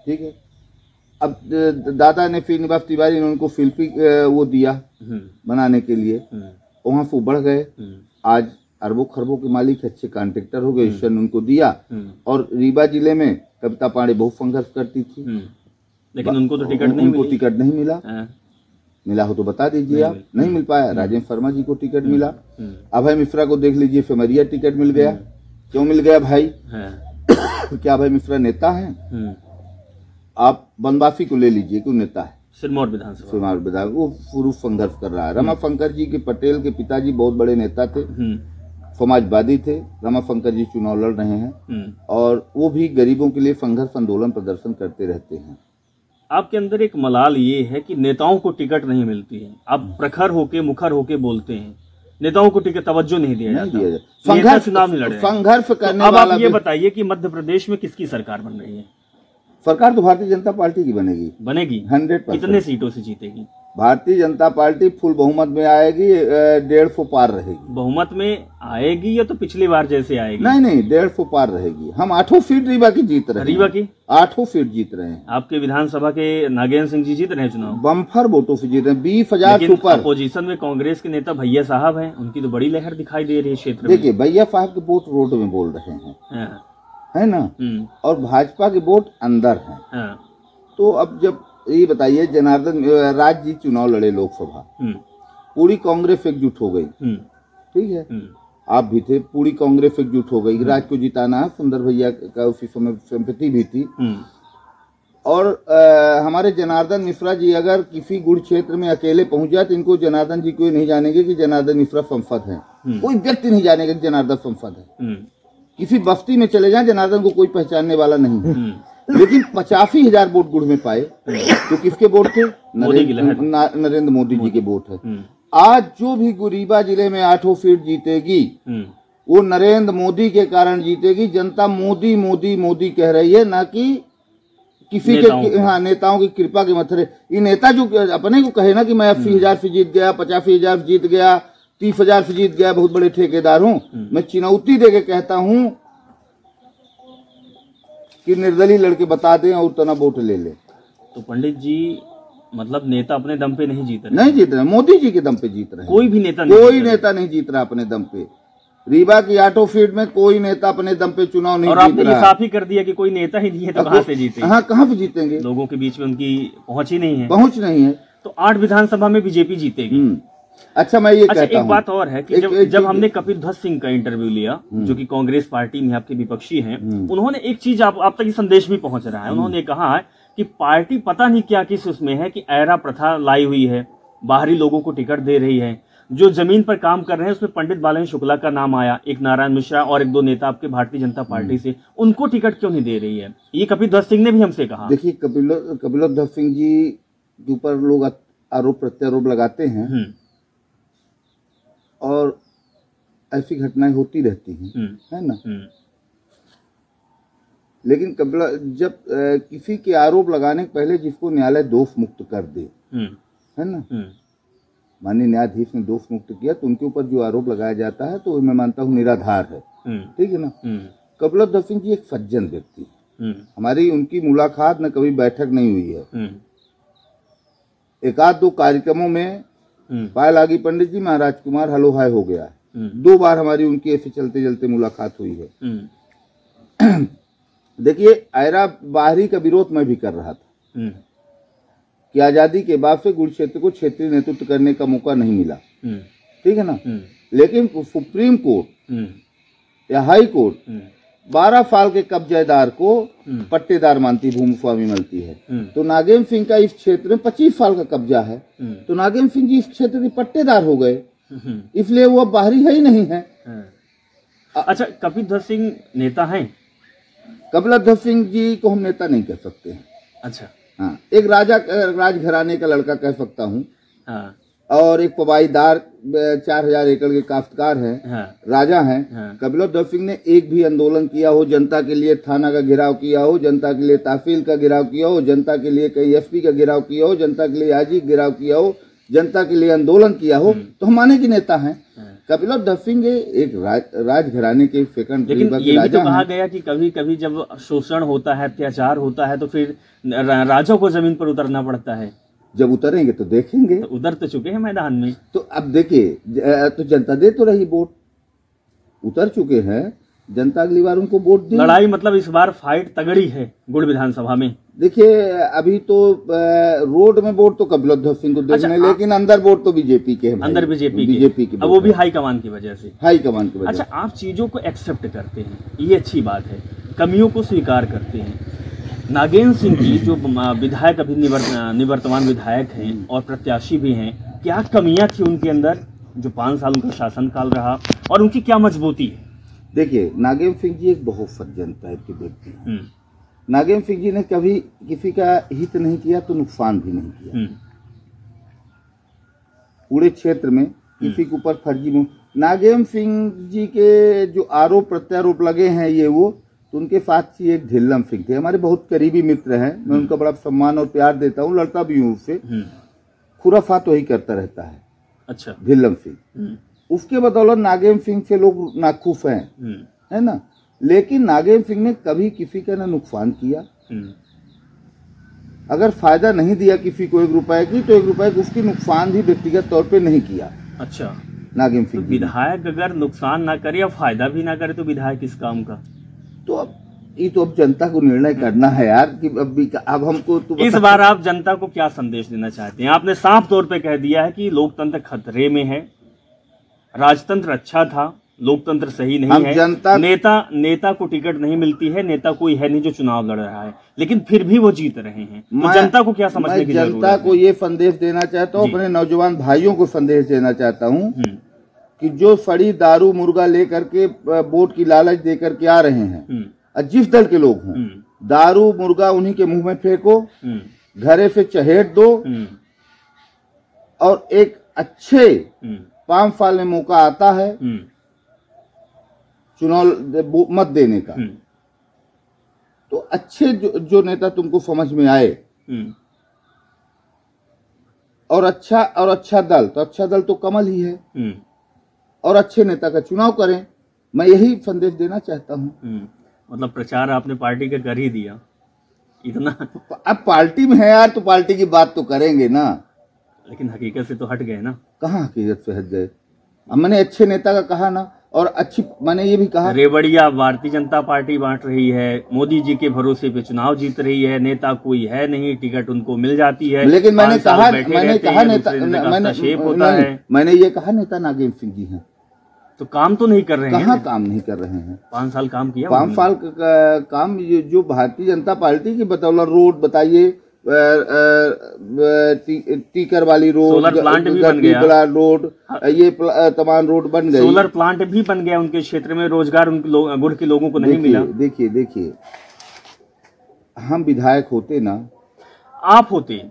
ठीक है। अब दादा ने श्रीनिवास तिवारी ने उनको शिल्पी वो दिया बनाने के लिए, वहां से बढ़ गए, आज अरबों खरबों के मालिक, अच्छे कॉन्ट्रेक्टर हो गए, ईश्वर ने उनको दिया। और रीवा जिले में कविता पांडे बहुत संघर्ष करती थी, लेकिन उनको तो टिकट नहीं मिला। मिला हो तो बता दीजिए आप। नहीं मिल पाया। राजेंद्र शर्मा जी को टिकट मिला। अभय मिश्रा को देख लीजिए, फेमरिया टिकट मिल गया। क्यों मिल गया भाई? क्या अभय मिश्रा नेता है? आप बनवासी को ले लीजिए, क्यों नेता है? सिरमौर विधानसभा वो पुरुष संघर्ष कर रहा है। रमाशंकर जी के पटेल के पिताजी बहुत बड़े नेता थे, समाजवादी थे। रमाशंकर जी चुनाव लड़ रहे हैं और वो भी गरीबों के लिए संघर्ष आंदोलन प्रदर्शन करते रहते हैं। आपके अंदर एक मलाल ये है कि नेताओं को टिकट नहीं मिलती है। आप प्रखर होके मुखर होके बोलते हैं, नेताओं को टिकट तवज्जो नहीं दिया जाता। संघर्ष चुनाव नहीं लड़ रहे, संघर्ष करने वाला। अब आप ये बताइए कि मध्य प्रदेश में किसकी सरकार बन रही है? सरकार तो भारतीय जनता पार्टी की बनेगी 100%। कितने सीटों से जीतेगी भारतीय जनता पार्टी? फुल बहुमत में आएगी, 150 पार रहेगी। बहुमत में आएगी या तो पिछली बार जैसे आएगी? नहीं, 150 पार रहेगी। हम 8 सीट रीवा की जीत रहे हैं। रीवा की 8 सीट जीत रहे हैं। आपके विधानसभा के नागेंद्र सिंह जी जीत रहे हैं चुनाव, बम्फर वोटों से जीत रहे हैं, 20,000 ऊपर। अपोजिशन में कांग्रेस के नेता भैया साहब हैं, उनकी तो बड़ी लहर दिखाई दे रही है क्षेत्र में। देखिए, भैया साहब के वोट रोड में बोल रहे हैं, है ना, और भाजपा के वोट अंदर है। तो अब जब ये बताइए, जनार्दन राज जी चुनाव लड़े लोकसभा, पूरी कांग्रेस एकजुट हो गई, ठीक है, आप भी थे, पूरी कांग्रेस एकजुट हो गई, राज को जिताना है। सुंदर भैया का उसी समय संपत्ति भी थी। और हमारे जनार्दन मिश्रा जी अगर किसी गुड़ क्षेत्र में अकेले पहुंच जाए तो इनको जनार्दन जी कोई नहीं जानेंगे कि जनार्दन मिश्रा संसद है। कोई व्यक्ति नहीं जानेगा कि जनार्दन संसद है। किसी बस्ती में चले जाए, जनार्दन को कोई पहचानने वाला नहीं है। लेकिन 85,000 वोट गुड़ में पाए तो किसके वोट थे? नरेंद्र मोदी जी के वोट है। आज जो भी रीवा जिले में 8 सीट जीतेगी वो नरेंद्र मोदी के कारण जीतेगी। जनता मोदी मोदी मोदी कह रही है, ना कि किसी के नेताओं की कृपा के मथरे। ये नेता जो अपने को कहे ना कि मैं 80,000 से जीत गया, 85,000 से जीत गया, 30,000 से जीत गया, बहुत बड़े ठेकेदार हूं, मैं चुनौती देके कहता हूं कि निर्दलीय लड़के बता दें और उतना वोट ले ले। तो पंडित जी, मतलब नेता अपने दम पे नहीं जीत रहे? नहीं जीत रहे, मोदी जी के दम पे जीत रहे हैं। कोई भी नेता नहीं जीत रहा अपने दम पे। रीवा की 8 सीट में कोई नेता अपने दम पे चुनाव नहीं जीत रहा। और आपने ये साफ ही कर दिया कि कोई नेता ही नहीं है, तो कहाँ से जीतेंगे? हाँ, कहाँ से जीतेंगे? लोगों के बीच में उनकी पहुंच ही नहीं है। तो 8 विधानसभा में बीजेपी जीतेगी। अच्छा, मैं ये कहता एक बात और है कि जब हमने कपिल ध्वज सिंह का इंटरव्यू लिया, जो कि कांग्रेस पार्टी में आपके विपक्षी हैं, उन्होंने एक चीज आप तक संदेश भी पहुंच रहा है। उन्होंने कहा है कि पार्टी पता नहीं क्या किस उसमें है कि ऐरा प्रथा लाई हुई है, बाहरी लोगों को टिकट दे रही है। जो जमीन पर काम कर रहे हैं उसमें पंडित बालन शुक्ला का नाम आया, एक नारायण मिश्रा और 1-2 नेता आपके भारतीय जनता पार्टी से, उनको टिकट क्यों नहीं दे रही है? ये कपिल ध्वज सिंह ने भी हमसे कहा। देखिए, कपिल ध्वज सिंह जी के ऊपर लोग आरोप प्रत्यारोप लगाते हैं और ऐसी घटनाएं होती रहती हैं, है ना। लेकिन जब किसी के आरोप लगाने के पहले जिसको न्यायालय दोष मुक्त कर दे, है ना, माननीय न्यायाधीश ने दोष मुक्त किया, तो उनके ऊपर जो आरोप लगाया जाता है तो मैं मानता हूँ निराधार है, ठीक है ना। कपिल ध्वज सिंह जी एक सज्जन व्यक्ति, हमारी उनकी मुलाकात न कभी बैठक नहीं हुई है। 1-2 कार्यक्रमों में पाए लागी पंडित जी, महाराज कुमार हलो हाय हो गया है। 2 बार हमारी उनकी ऐसे चलते चलते मुलाकात हुई है। देखिए, ऐरा बाहरी का विरोध मैं भी कर रहा था कि आजादी के बाद से गुड़ क्षेत्र को क्षेत्रीय नेतृत्व करने का मौका नहीं मिला, ठीक है ना। लेकिन सुप्रीम कोर्ट या हाई कोर्ट 12 साल के कब्जेदार को पट्टेदार मानती भूमि स्वामी मिलती है। तो नागेंद्र सिंह का इस क्षेत्र में 25 साल का कब्जा है, तो नागेंद्र सिंह जी इस क्षेत्र के पट्टेदार हो गए, इसलिए वो अब बाहरी है ही नहीं है। अच्छा, कपिलध्वज सिंह नेता हैं? कपिलध्वज सिंह जी को हम नेता नहीं कह सकते हैं। अच्छा, हाँ, एक राजघराने का लड़का कह सकता हूँ। हाँ। और एक पवाईदार 4000 एकड़ के काश्तकार हैं, हाँ। राजा हैं। हाँ। कपिलध्वज सिंह ने एक भी आंदोलन किया हो, जनता के लिए थाना का घेराव किया हो, जनता के लिए तहसील का घेराव किया हो, जनता के लिए कई एसपी का घेराव किया हो, जनता के लिए आईजी का घेराव किया हो, जनता के लिए आंदोलन किया हो, तो हम माने कि नेता हैं। कपिलध्वज सिंह एक राजघराने के सेकंड लेकिन ये भी तो कहा गया कि कभी कभी जब शोषण होता है, अत्याचार होता है, तो फिर राजा को जमीन पर उतरना पड़ता है। जब उतरेंगे तो देखेंगे। तो उतर तो चुके हैं मैदान में। तो अब देखिए, तो जनता दे तो रही वोट, उतर चुके हैं, जनता अगली बार उनको वोट दे। लड़ाई मतलब इस बार फाइट तगड़ी है गुड़ विधानसभा में। देखिए, अभी तो रोड में वोट तो कपिलध्वज सिंह को देखने, लेकिन अंदर वोट तो बीजेपी के हैं। अंदर बीजेपी की, अब वो भी हाईकमान की वजह से। हाईकमान की वजह। अच्छा, आप चीजों को एक्सेप्ट करते हैं, ये अच्छी बात है, कमियों को स्वीकार करते हैं। नागेंद्र सिंह जी जो विधायक अभी निवर्तमान विधायक हैं और प्रत्याशी भी हैं, क्या कमियां थी उनके अंदर जो 5 साल उनका शासनकाल रहा, और उनकी क्या मजबूती है? देखिए, नागेंद्र सिंह जी एक बहुत सज्जन टाइप के व्यक्ति हैं। नागेंद्र सिंह जी ने कभी किसी का हित नहीं किया तो नुकसान भी नहीं किया। पूरे क्षेत्र में किसी के ऊपर फर्जी नागेंद्र सिंह जी के जो आरोप प्रत्यारोप लगे हैं वो, तो उनके साथी एक ढिल्लम सिंह थे, हमारे बहुत करीबी मित्र हैं। मैं उनका बड़ा सम्मान और प्यार देता हूँ, लड़ता भी हूँ उससे। खुराफात वही करता रहता है। अच्छा, ढिल्लम सिंह। उसके बदौलत नागेंद्र सिंह से लोग नाखुश हैं, है ना। लेकिन नागेंद्र सिंह ने कभी किसी का ना नुकसान किया। अगर फायदा नहीं दिया किसी को 1 रुपए की, तो 1 रुपए की उसकी नुकसान भी व्यक्तिगत तौर पे नहीं किया। अच्छा, नागेंद्र सिंह। तो विधायक अगर नुकसान ना करे या फायदा भी ना करे तो विधायक किस काम का? तो अब जनता को निर्णय करना है यार कि अब हमको तो इस बार आप जनता को क्या संदेश देना चाहते हैं? आपने साफ तौर पे कह दिया है कि लोकतंत्र खतरे में है, राजतंत्र अच्छा था, लोकतंत्र सही नहीं है, जनता नेता को टिकट नहीं मिलती है, नेता कोई है नहीं जो चुनाव लड़ रहा है, लेकिन फिर भी वो जीत रहे हैं। तो जनता को क्या समझने की जरूरत है? जनता को ये संदेश देना चाहता हूँ, अपने नौजवान भाइयों को संदेश देना चाहता हूँ कि जो सड़ी दारू मुर्गा लेकर के वोट की लालच देकर के आ रहे हैं, जिस दल के लोग हों, दारू मुर्गा उन्हीं के मुंह में फेंको, घरे से चहेट दो, और एक अच्छे 5 साल में मौका आता है चुनाव मत देने का, तो अच्छे जो नेता तुमको समझ में आए और अच्छा दल, तो अच्छा दल तो कमल ही है, और अच्छे नेता का चुनाव करें। मैं यही संदेश देना चाहता हूँ। मतलब प्रचार आपने पार्टी का कर ही दिया इतना। अब पार्टी में है यार, तो पार्टी की बात तो करेंगे ना, लेकिन हकीकत से तो हट गए ना। कहाँ हकीकत से हट गए? अब मैंने अच्छे नेता का कहा ना, और मैंने ये भी कहा रेवड़िया भारतीय जनता पार्टी बांट रही है, मोदी जी के भरोसे पे चुनाव जीत रही है, नेता कोई है नहीं, टिकट उनको मिल जाती है, लेकिन मैंने कहा मैंने ये कहा नेता नागेंद्र सिंह जी हैं, तो काम तो नहीं कर रहे हैं। कहाँ काम नहीं कर रहे हैं? 5 साल काम किया। 5 साल का काम जो भारतीय जनता पार्टी की बदौलत, रोड बताइए, टीकर वाली रोड, सोलर प्लांट भी बन गया, रोड, ये तमाम रोड बन गई, सोलर प्लांट भी बन गया उनके क्षेत्र में, रोजगार उनके गुड़ के लोगों को नहीं मिला। देखिए हम विधायक होते ना, आप होते,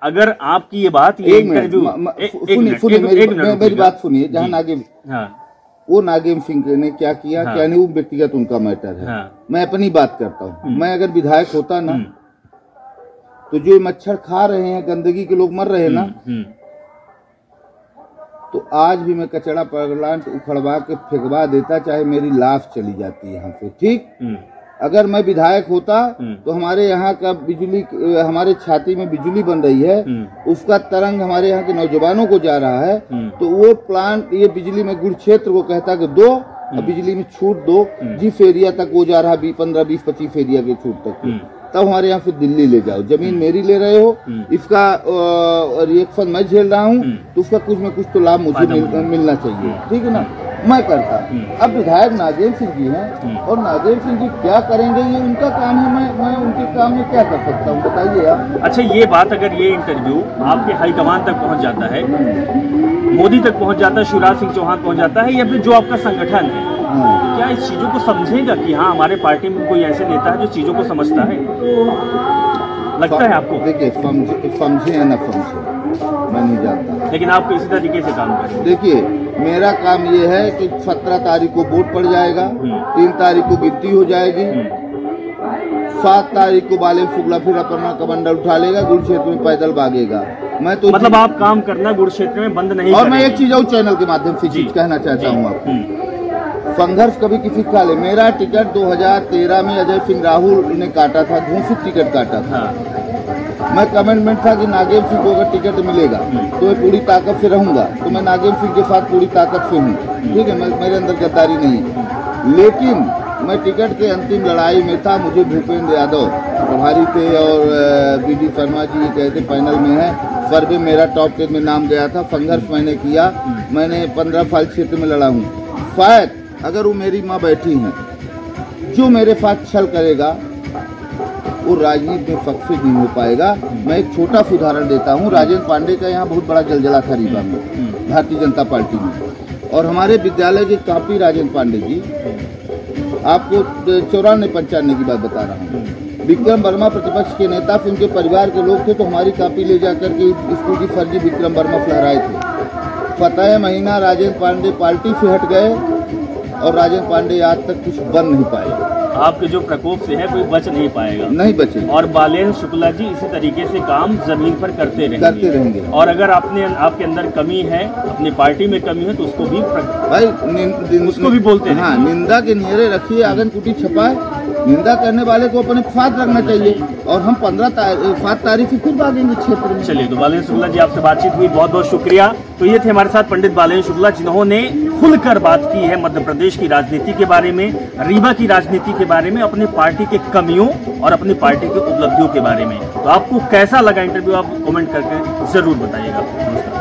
अगर आपकी ये बात, मेरी बात सुनिए, जहाँ वो नागेंद्र सिंह ने क्या किया, क्या नहीं, वो व्यक्तिगत उनका मैटर है। मैं अपनी बात करता हूँ। मैं अगर विधायक होता ना, तो जो मच्छर खा रहे हैं, गंदगी के लोग मर रहे हैं ना, तो आज भी मैं कचरा प्लांट उखड़वा के फेंकवा देता, चाहे मेरी लाश चली जाती है यहाँ पे, ठीक। अगर मैं विधायक होता तो हमारे यहाँ का बिजली, हमारे छाती में बिजली बन रही है, उसका तरंग हमारे यहाँ के नौजवानों को जा रहा है, तो वो प्लांट ये बिजली में गुड़ क्षेत्र को कहता कि दो, बिजली में छूट दो, जिस एरिया तक वो जा रहा है, 15, 20, 25 एरिया के छूट तक, तब हमारे यहाँ से दिल्ली ले जाओ। जमीन मेरी ले रहे हो, इसका रिएक्शन मैं झेल रहा हूँ, तो उसका कुछ न कुछ तो लाभ मुझे मिलना चाहिए, ठीक है ना। मैं करता। अब विधायक नागेंद्र सिंह जी हैं और नागेंद्र सिंह जी क्या करेंगे ये उनका काम है, मैं उनके काम में क्या कर सकता हूँ, बताइए आप। अच्छा, ये बात अगर ये इंटरव्यू आपके हाईकमान तक पहुंच जाता है, मोदी तक पहुंच जाता है, शिवराज सिंह चौहान पहुंच जाता है, या फिर जो आपका संगठन है, तो क्या इस चीजों को समझेगा कि हाँ हमारे पार्टी में कोई ऐसे नेता है जो चीजों को समझता है? लगता है आपको? देखिए, समझे या न समझे मैं नहीं जानता, लेकिन आप इसी तरीके से काम करें। देखिए, मेरा काम ये है कि 17 तारीख को वोट पड़ जाएगा, 3 तारीख को गिनती हो जाएगी, 7 तारीख को बालेन शुक्ला फिर अपना कमंडल उठा लेगा, गुड़ क्षेत्र में पैदल भागेगा। मैं तो मतलब आप काम करना गुड़ क्षेत्र में बंद नहीं। और मैं एक चीज और चैनल के माध्यम से चीज कहना चाहता हूँ आपको, संघर्ष कभी किसी का ले। मेरा टिकट 2013 में अजय सिंह राहुल ने काटा था, घोषित टिकट काटा था। मैं कमेंटमेंट था कि नागेंद्र सिंह को अगर टिकट मिलेगा तो मैं पूरी ताकत से रहूंगा, तो मैं नागेंद्र सिंह के साथ पूरी ताकत से हूँ, ठीक है, मेरे अंदर गद्दारी नहीं है। लेकिन मैं टिकट के अंतिम लड़ाई में था, मुझे भूपेंद्र यादव प्रभारी थे और बीडी शर्मा जी कहते पैनल में है, सर्वे मेरा टॉप 10 में नाम गया था। संघर्ष मैंने किया, मैंने 15 साल क्षेत्र में लड़ा हूँ। शायद अगर वो मेरी माँ बैठी हैं, जो मेरे साथ छल करेगा वो राजनीति में सक्सेस नहीं हो पाएगा। मैं एक छोटा सा उदाहरण देता हूँ। राजेंद्र पांडे का यहाँ बहुत बड़ा जलजला था रीवा में, भारतीय जनता पार्टी में, और हमारे विद्यालय की कापी राजेंद्र पांडे जी, आपको 94-95 की बात बता रहा हूँ। विक्रम वर्मा प्रतिपक्ष के नेता थे, उनके परिवार के लोग थे, तो हमारी कापी ले जाकर के स्कूल की फर्जी विक्रम वर्मा फहराए थे। फतह महीना राजेंद्र पांडे पार्टी से हट गए और राजेंद्र पांडे आज तक कुछ बन नहीं पाए। आपके जो प्रकोप से है कोई बच नहीं पाएगा, नहीं बचे। और बालेन शुक्ला जी इसी तरीके से काम जमीन पर करते रहेंगे। और अगर आपके अंदर कमी है, अपनी पार्टी में कमी है, तो उसको भी भाई उसको भी बोलते हैं। हाँ, निंदा के नियरे रखिए, आंगन कुटी छपाए। निंदा करने वाले को अपने साथ रखना चाहिए, और हम 7 तारीख से फिर भागेंगे क्षेत्र में। चलिए, तो बालेन शुक्ला जी आपसे बातचीत हुई, बहुत बहुत शुक्रिया। तो ये थे हमारे साथ पंडित बालेन शुक्ला, जिन्होंने खुलकर बात की है मध्य प्रदेश की राजनीति के बारे में, रीवा की राजनीति के बारे में, अपनी पार्टी के कमियों और अपनी पार्टी की उपलब्धियों के बारे में। तो आपको कैसा लगा इंटरव्यू, आप कमेंट करके जरूर बताइएगा। नमस्कार।